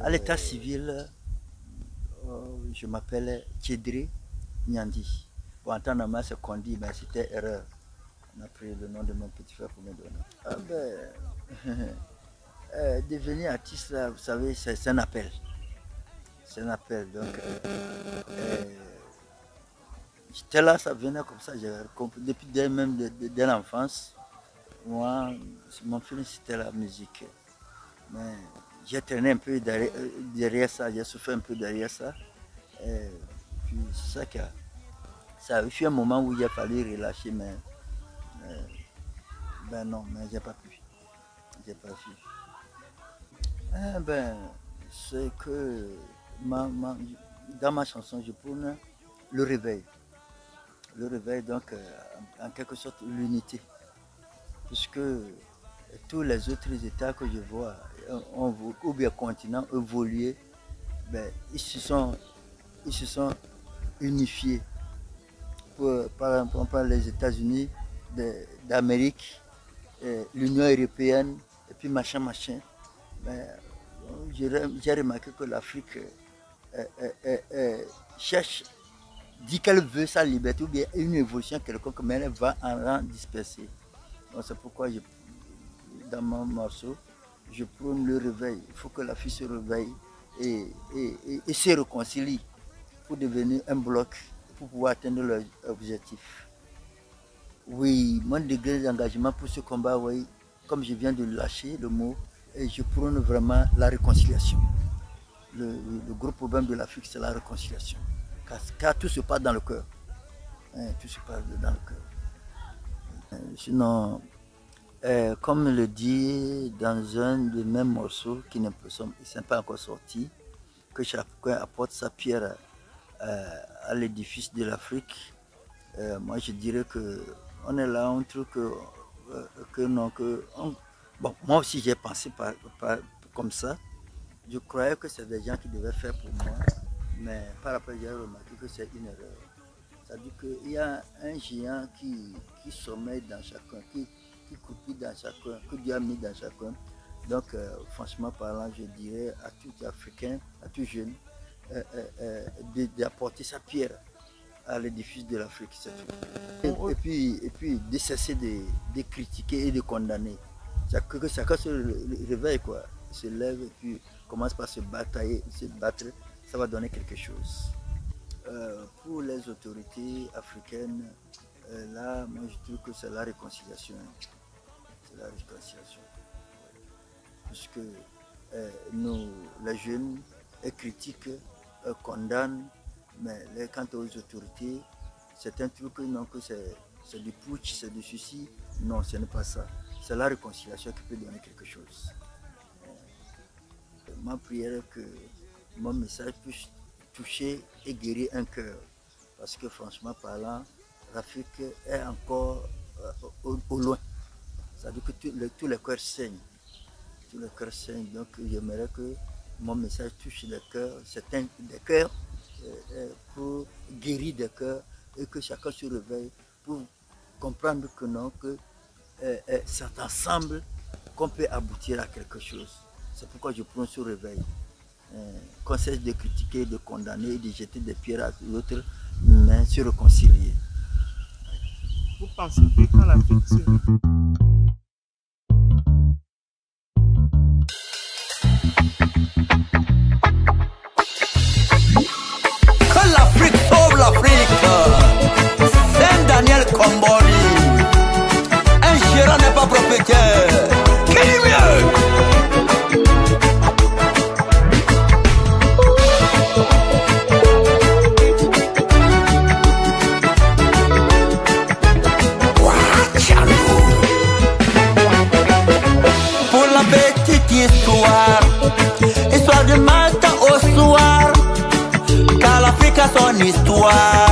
À l'état civil, je m'appelle Tiedri Nyandi. Pour entendre ma ce qu'on dit, mais c'était erreur. On a pris le nom de mon petit frère pour me donner. Devenir artiste, là, vous savez, c'est un appel. C'est un appel. Donc, j'étais là, ça venait comme ça. Depuis dès l'enfance, moi, mon film, c'était la musique. Mais j'ai traîné un peu derrière ça, j'ai souffert un peu derrière ça. Et puis c'est ça qui a... Ça a eu un moment où il a fallu relâcher, mais ben non, mais j'ai pas pu. J'ai pas pu. C'est que dans ma chanson, je prône le réveil. Le réveil, donc, en quelque sorte, l'unité. Puisque tous les autres États que je vois, ou bien continents évolués, ben, ils se sont unifiés. Par exemple, les États-Unis d'Amérique, l'Union européenne, et puis machin. Ben, j'ai remarqué que l'Afrique cherche, dit qu'elle veut sa liberté ou bien une évolution quelconque, mais elle va en rang dispersé. Donc c'est pourquoi dans mon morceau, je prône le réveil. Il faut que la fille se réveille et se réconcilie pour devenir un bloc, pour pouvoir atteindre leur objectif. Oui, mon degré d'engagement pour ce combat, oui, comme je viens de lâcher le mot, et je prône vraiment la réconciliation. Le gros problème de l'Afrique, c'est la réconciliation. Car tout se passe dans le cœur. Tout se passe dans le cœur. Sinon, comme le dit dans un des mêmes morceaux qui ne sont pas encore sortis, que chacun apporte sa pierre à l'édifice de l'Afrique, moi je dirais que on est là, on trouve bon, moi aussi j'ai pensé comme ça. Je croyais que c'est des gens qui devaient faire pour moi, mais par après j'ai remarqué que c'est une erreur. C'est-à-dire qu'il y a un géant qui sommeille dans chacun, qui croupit dans chacun, que Dieu a mis dans chacun. Donc, franchement parlant, je dirais à tout Africain, à tout jeune, d'apporter sa pierre à l'édifice de l'Afrique. Et puis, de cesser de critiquer et de condamner. Que chacun se réveille, quoi, se lève et puis commence par se battre, ça va donner quelque chose. Pour les autorités africaines, là, moi je trouve que c'est la réconciliation. C'est la réconciliation. Puisque nous, les jeunes, critiquent, condamnent, mais quant aux autorités, c'est un truc que c'est du putsch, c'est du souci. Non, ce n'est pas ça. C'est la réconciliation qui peut donner quelque chose. Ma prière est que mon message puisse toucher et guérir un cœur. Parce que franchement parlant, l'Afrique est encore au loin. C'est-à-dire que tous les cœurs saignent. Tous les cœurs saignent. Donc j'aimerais que mon message touche les cœurs, certains des cœurs, pour guérir des cœurs et que chacun se réveille pour comprendre que non, que c'est ensemble qu'on peut aboutir à quelque chose. C'est pourquoi je prends ce réveil. Qu'on cesse de critiquer, de condamner et de jeter des pierres à l'autre, mais se réconcilier. Vous pensez que quand l'Afrique se... Quand l'Afrique sauve l'Afrique, Saint-Daniel Comboni, un gérant n'est pas propriétaire. Qui dit mieux? Histoire du matin au soir, car l'Afrique a son histoire.